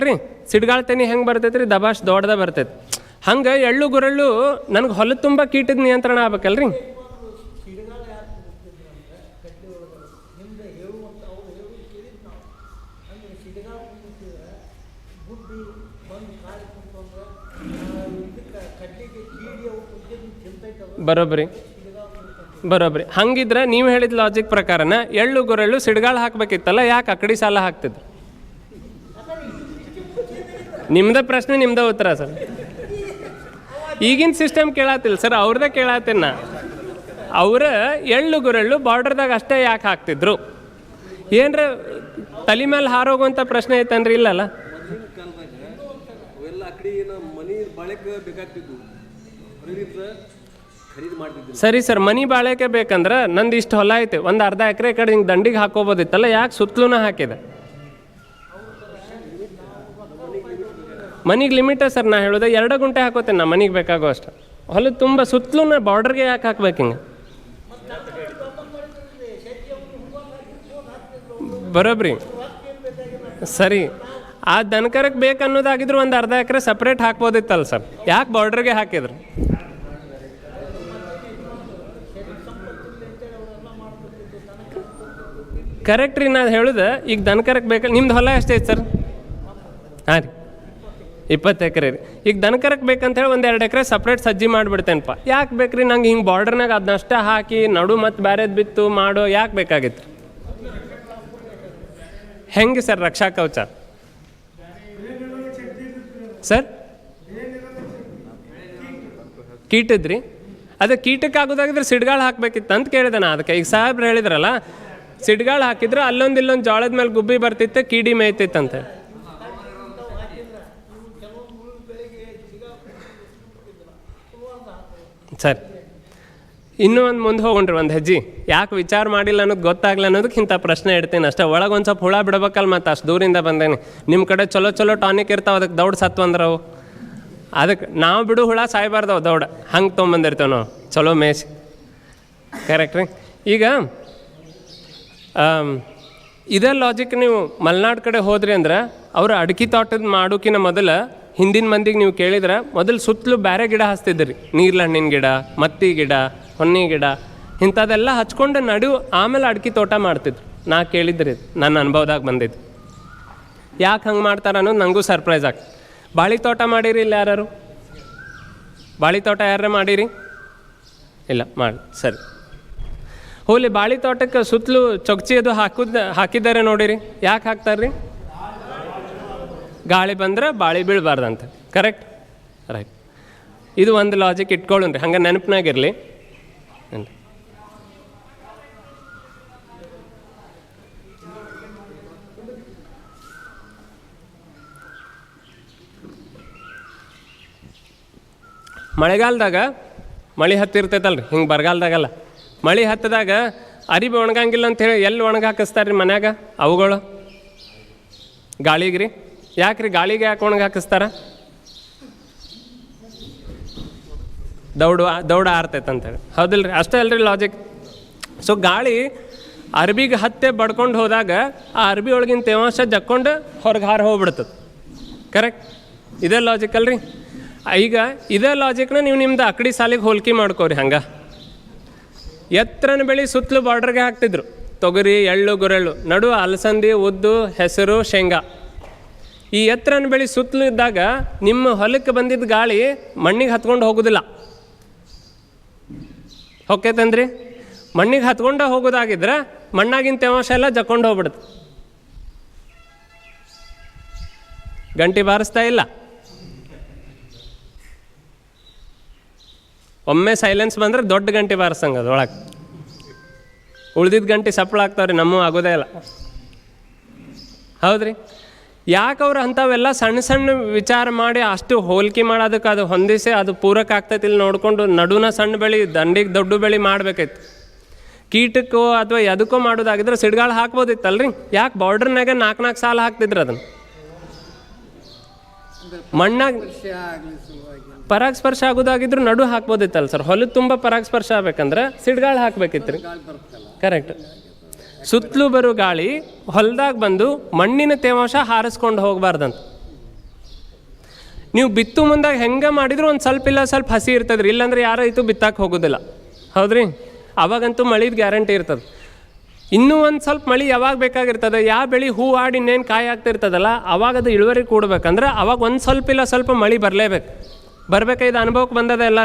ರೀ ಸಿಡ್ಗಾಳ ತೆನಿ ಹೆಂಗೆ ಬರ್ತೈತೆ ರೀ ದಬಾಶ್ ದೊಡ್ಡದ ಬರ್ತೈತೆ. ಹಂಗೆ ಎಳ್ಳು ಗುರಳ್ಳು ನನಗೆ ಹೊಲ ತುಂಬ ಕೀಟದ ನಿಯಂತ್ರಣ ಆಗ್ಬೇಕಲ್ರಿ. ಬರೋಬ್ಬರಿ ಬರೋಬ್ಬರಿ. ಹಂಗಿದ್ರೆ ನೀವು ಹೇಳಿದ ಲಾಜಿಕ್ ಪ್ರಕಾರನ ಎಳ್ಳು ಗುರಳ್ಳು ಸಿಡ್ಗಾಳ ಹಾಕ್ಬೇಕಿತ್ತಲ್ಲ, ಯಾಕೆ ಅಕಡಿ ಸಾಲ ಹಾಕ್ತಿದ್ರು? ನಿಮ್ದ ಪ್ರಶ್ನೆ ನಿಮ್ದ ಉತ್ತರ ಸರ್. ಈಗಿನ ಸಿಸ್ಟಮ್ ಕೇಳತ್ತಿಲ್ಲ ಸರ್, ಅವ್ರದ್ದೇ ಕೇಳತ್ತೇನ. ಅವ್ರ ಎಳ್ಳು ಗುರಳ್ಳು ಬಾರ್ಡರ್ದಾಗ ಅಷ್ಟೇ ಯಾಕೆ ಹಾಕ್ತಿದ್ರು? ಏನ್ರ ತಲೆ ಮೇಲೆ ಹಾರೋಗುವಂಥ ಪ್ರಶ್ನೆ ಐತನ್ರಿ? ಇಲ್ಲಲ್ಲ. ಸರಿ ಸರ್, ಮನಿ ಬಾಳೆಕೆ ಬೇಕಂದ್ರೆ ನಂದು ಇಷ್ಟು ಹೊಲ ಐತೆ, ಒಂದು ಅರ್ಧ ಎಕರೆ ಕಡೆ ಹಿಂಗೆ ದಂಡಿಗೆ ಹಾಕೋಬೋದಿತ್ತಲ್ಲ, ಯಾಕೆ ಸುತ್ತಲೂ ಹಾಕಿದೆ? ಮನಿಗೆ ಲಿಮಿಟ ಸರ್. ನಾ ಹೇಳೋದು 2 ಗುಂಟೆ ಹಾಕೋತೇನೆ ನಾ ಮನಿಗೆ ಬೇಕಾಗೋ ಅಷ್ಟು. ಹೊಲ ತುಂಬ ಸುತ್ತಲೂ ಬಾರ್ಡರ್ಗೆ ಯಾಕೆ ಹಾಕ್ಬೇಕು ಹಿಂಗೆ? ಬರೋಬ್ರಿ ಸರಿ. ಆ ದನಕರಕ್ಕೆ ಬೇಕನ್ನೋದಾಗಿದ್ರು ಒಂದು ಅರ್ಧ ಎಕರೆ ಸಪ್ರೇಟ್ ಹಾಕ್ಬೋದಿತ್ತಲ್ಲ ಸರ್, ಯಾಕೆ ಬಾರ್ಡ್ರಿಗೆ ಹಾಕಿದ್ರು? ಕರೆಕ್ಟ್ ರೀ. ನಾನು ಹೇಳುದು ಈಗ ದನಕರಕ್ಕೆ ಬೇಕಲ್ಲ. ನಿಮ್ದು ಹೊಲ ಎಷ್ಟೈತೆ ಸರ್? ಹಾಂ ರೀ, 20 ಎಕರೆ ರೀ. ಈಗ ದನಕರಕ್ಕೆ ಬೇಕಂತ ಹೇಳಿ 1-2 ಎಕರೆ ಸಪ್ರೇಟ್ ಸಜ್ಜಿ ಮಾಡಿಬಿಡ್ತೇನಪ್ಪ. ಯಾಕೆ ಬೇಕ್ರಿ ನಂಗೆ ಹಿಂಗೆ ಬಾರ್ಡರ್ನಾಗ ಅದನ್ನಷ್ಟೇ ಹಾಕಿ ನಡು ಮತ್ತು ಬ್ಯಾರೆದು ಬಿತ್ತು ಮಾಡೋ ಯಾಕೆ ಬೇಕಾಗಿತ್ತು? ಹೆಂಗೆ ಸರ್ ರಕ್ಷಾ ಕವಚ ಸರ್? ಕೀಟದ್ರಿ. ಅದೇ ಕೀಟಕ್ಕೆ ಆಗೋದಾಗಿದ್ರೆ ಸಿಡ್ಗಾಳ ಹಾಕ್ಬೇಕಿತ್ತು ಅಂತ ಕೇಳಿದೆ ನಾ. ಅದಕ್ಕೆ ಈಗ ಸಾಹೇಬ್ರು ಹೇಳಿದ್ರಲ್ಲ, ಸಿಡ್ಗಾಳ ಹಾಕಿದ್ರೆ ಅಲ್ಲೊಂದು ಇಲ್ಲೊಂದು ಜೋಳದ ಮೇಲೆ ಗುಬ್ಬಿ ಬರ್ತಿತ್ತು, ಕೀಡಿ ಮೇಯ್ತಿತ್ತಂತ. ಸರಿ, ಇನ್ನೂ ಒಂದು ಮುಂದೆ ಹೋಗೊಂಡ್ರಿ ಒಂದು ಹೆಜ್ಜೆ. ಯಾಕೆ ವಿಚಾರ ಮಾಡಿಲ್ಲ ಅನ್ನೋದು ಗೊತ್ತಾಗಲ್ಲ ಅನ್ನೋದಕ್ಕೆ ಇಂಥ ಪ್ರಶ್ನೆ ಇಡ್ತೀನಿ ಅಷ್ಟೇ. ಒಳಗೆ ಒಂದು ಸ್ವಲ್ಪ ಹುಳ ಬಿಡ್ಬೇಕಲ್ಲ, ಮತ್ತು ಅಷ್ಟು ದೂರಿಂದ ಬಂದೇನೆ. ನಿಮ್ಮ ಕಡೆ ಚಲೋ ಚಲೋ ಟಾನಿಕ್ ಇರ್ತಾವೆ, ಅದಕ್ಕೆ ದೌಡ್ ಸತ್ತು ಅಂದ್ರೆ ಅವು. ಅದಕ್ಕೆ ನಾವು ಬಿಡು ಹುಳ ಸಾಯ್ಬಾರ್ದವು ದೌಡ, ಹಂಗೆ ತೊಗೊಂಬಂದಿರ್ತೇವೆ ನಾವು ಚಲೋ ಮೇಸಿ. ಕರೆಕ್ಟ್ ರೀ. ಈಗ ಇದೇ ಲಾಜಿಕ್ ನೀವು ಮಲೆನಾಡು ಕಡೆ ಹೋದ್ರಿ ಅಂದ್ರೆ ಅವರು ಅಡಿಕೆ ತೋಟದ ಮಾಡೋಕಿನ ಮೊದಲು ಹಿಂದಿನ ಮಂದಿಗೆ ನೀವು ಕೇಳಿದ್ರೆ ಮೊದಲು ಸುತ್ತಲೂ ಬೇರೆ ಗಿಡ ಹಚ್ತಿದ್ರಿ. ನೀರ್ಲ ಹಣ್ಣಿನ ಗಿಡ, ಮತ್ತಿ ಗಿಡ, ಹೊನ್ನಿ ಗಿಡ, ಇಂಥದ್ದೆಲ್ಲ ಹಚ್ಕೊಂಡು ನಡು ಆಮೇಲೆ ಅಡಿಕೆ ತೋಟ ಮಾಡ್ತಿದ್ರು. ನಾ ಕೇಳಿದ್ರಿ, ನನ್ನ ಅನುಭವದಾಗ ಬಂದಿದ್ದು. ಯಾಕೆ ಹಂಗೆ ಮಾಡ್ತಾರೆ ಅನ್ನೋದು ನನಗೂ ಸರ್ಪ್ರೈಸ್ ಆಗ್ತದೆ. ಬಾಳೆ ತೋಟ ಮಾಡಿರಿ ಇಲ್ಲ ಯಾರು? ಬಾಳೆ ತೋಟ ಯಾರೇ ಮಾಡಿರಿ? ಇಲ್ಲ ಮಾಡಿ. ಸರಿ, ಹೋಲಿ. ಬಾಳೆ ತೋಟಕ್ಕೆ ಸುತ್ತಲೂ ಚೊಕ್ಚಿ ಅದು ಹಾಕಿದ್ದಾರೆ ನೋಡಿರಿ. ಯಾಕೆ ಹಾಕ್ತಾರೆ ರೀ? ಗಾಳಿ ಬಂದ್ರೆ ಬಾಳೆ ಬೀಳಬಾರ್ದಂತ. Correct right. ಇದು ಒಂದು ಲಾಜಿಕ್ ಇಟ್ಕೊಳ್ಳೋಣ್ರಿ, ಹಂಗೆ ನೆನಪಿನಾಗಿರಲಿ. ಮಳೆಗಾಲದಾಗ ಮಳೆ ಹತ್ತಿರ್ತೈತಲ್ರಿ, ಹಿಂಗೆ ಬರಗಾಲದಾಗಲ್ಲ. ಮಳೆ ಹತ್ತದಾಗ ಅರಿಬಿ ಒಣಗಂಗಿಲ್ಲ ಅಂಥೇಳಿ ಎಲ್ಲಿ ಒಣಗಿ ಹಾಕಿಸ್ತಾರೆ ರೀ ಮನ್ಯಾಗ? ಅವುಗಳು ಗಾಳಿಗೆ ರೀ. ಯಾಕೆ ರೀ ಗಾಳಿಗೆ ಯಾಕೆ ಒಣಗಿ ಹಾಕಿಸ್ತಾರ? ದೌಡ ಆರ್ತೈತೆ ಅಂತೇಳಿ. ಹೌದಿಲ್ಲ ರೀ? ಅಷ್ಟೇ ಅಲ್ರಿ ಲಾಜಿಕ್. ಸೊ ಗಾಳಿ ಅರ್ಬಿಗೆ ಹತ್ತೆ ಬಡ್ಕೊಂಡು ಹೋದಾಗ ಆ ಅರ್ಬಿ ಒಳಗಿನ ತೇವಾಂಶ ಜಕ್ಕೊಂಡು ಹೊರಗೆ ಹೋಗ್ಬಿಡ್ತದೆ. ಕರೆಕ್ಟ್? ಇದೇ ಲಾಜಿಕ್ ಅಲ್ರಿ. ಈಗ ಇದೇ ಲಾಜಿಕ್ನ ನೀವು ನಿಮ್ದು ಅಕಡಿ ಸಾಲಿಗೆ ಹೋಲಿಕೆ ಮಾಡ್ಕೋರಿ. ಹಂಗೆ ಎತ್ತರನ ಬೆಳೆ ಸುತ್ತಲೂ ಬಾರ್ಡ್ರಿಗೆ ಹಾಕ್ತಿದ್ರು. ತೊಗರಿ, ಎಳ್ಳು, ಗುರೆಳ್ಳು, ನಡು ಅಲಸಂದಿ, ಉದ್ದು, ಹೆಸರು, ಶೇಂಗಾ. ಈ ಎತ್ತರನ ಬೆಳೆ ಸುತ್ತಲೂ ಇದ್ದಾಗ ನಿಮ್ಮ ಹೊಲಕ್ಕೆ ಬಂದಿದ್ದ ಗಾಳಿ ಮಣ್ಣಿಗೆ ಹತ್ಕೊಂಡು ಹೋಗೋದಿಲ್ಲ. ಹೊಕ್ಕೈತಂದ್ರಿ? ಮಣ್ಣಿಗೆ ಹತ್ಕೊಂಡು ಹೋಗೋದಾಗಿದ್ರೆ ಮಣ್ಣಾಗಿನ ತೇವಾಂಶ ಎಲ್ಲ ಜಕ್ಕೊಂಡು ಹೋಗ್ಬಿಡುತ್ತೆ. ಗಂಟೆ ಬಾರಿಸ್ತಾ ಇಲ್ಲ. ಒಮ್ಮೆ ಸೈಲೆನ್ಸ್ ಬಂದರೆ ದೊಡ್ಡ ಗಂಟೆ ಬಾರಿಸಂಗೆ ಅದು ಒಳಗೆ. ಉಳ್ದಿದ್ದ ಗಂಟೆ ಸಪ್ಪಳ ಆಗ್ತಾವ್ರಿ, ನಮ್ಮೂ ಆಗೋದೇ ಇಲ್ಲ. ಹೌದ್ರಿ? ಯಾಕೆ ಅವ್ರು ಅಂಥವೆಲ್ಲ ಸಣ್ಣ ಸಣ್ಣ ವಿಚಾರ ಮಾಡಿ ಅಷ್ಟು ಹೋಲಿಕೆ ಮಾಡೋದಕ್ಕೆ ಅದು ಹೊಂದಿಸಿ ಅದು ಪೂರಕ ಆಗ್ತೈತಿ ಇಲ್ಲಿ ನೋಡಿಕೊಂಡು ನಡುನ ಸಣ್ಣ ಬೆಳೆ ದಂಡಿಗೆ ದೊಡ್ಡ ಬೆಳೆ ಮಾಡಬೇಕಾಯ್ತು. ಕೀಟಕ್ಕೋ ಅಥವಾ ಎದಕ್ಕೋ ಮಾಡೋದಾಗಿದ್ರೆ ಸಿಡ್ಗಾಳ ಹಾಕ್ಬೋದಿತ್ತಲ್ರಿ. ಯಾಕೆ ಬಾರ್ಡ್ರ್ನಾಗ 4 ಸಾಲ ಹಾಕ್ತಿದ್ರು? ಅದನ್ನು ಮಣ್ಣಾಗ ಪರಾಗಸ್ಪರ್ಶ ಆಗೋದಾಗಿದ್ರು ನಡು ಹಾಕ್ಬೋದಿತ್ತಲ್ಲ ಸರ್. ಹೊಲದ ತುಂಬ ಪರಾಗಸ್ಪರ್ಶ ಆಗ್ಬೇಕಂದ್ರೆ ಸಿಡ್ಗಾಳ ಹಾಕ್ಬೇಕಿತ್ತು ರೀ. ಕರೆಕ್ಟ್. ಸುತ್ತಲೂ ಬರೋ ಗಾಳಿ ಹೊಲದಾಗ ಬಂದು ಮಣ್ಣಿನ ತೇವಾಂಶ ಹಾರಿಸ್ಕೊಂಡು ಹೋಗಬಾರ್ದಂತ. ನೀವು ಬಿತ್ತು ಮುಂದಾಗ ಹೆಂಗೆ ಮಾಡಿದ್ರು ಒಂದು ಸ್ವಲ್ಪ ಇಲ್ಲ ಸ್ವಲ್ಪ ಹಸಿ ಇರ್ತದೆ ರೀ, ಇಲ್ಲಾಂದ್ರೆ ಯಾರು ರೈತ ಬಿತ್ತಕ್ಕೆ ಹೋಗೋದಿಲ್ಲ, ಹೌದ್ರಿ? ಅವಾಗಂತೂ ಮಳಿದ ಗ್ಯಾರಂಟಿ ಇರ್ತದೆ. ಇನ್ನೂ ಒಂದು ಸ್ವಲ್ಪ ಮಳೆ ಯಾವಾಗ ಬೇಕಾಗಿರ್ತದೆ, ಯಾವ ಬೆಳೆ ಹೂ ಆಡಿ ಇನ್ನೇನು ಕಾಯಿ ಆಗ್ತಿರ್ತದಲ್ಲ ಅವಾಗ ಅದು ಇಳುವರಿ ಕೂಡ್ಬೇಕಂದ್ರೆ ಅವಾಗ ಒಂದು ಸ್ವಲ್ಪ ಇಲ್ಲ ಸ್ವಲ್ಪ ಮಳೆ ಬರಲೇಬೇಕು. ಇದು ಅನುಭವಕ್ಕೆ ಬಂದದ ಎಲ್ಲ.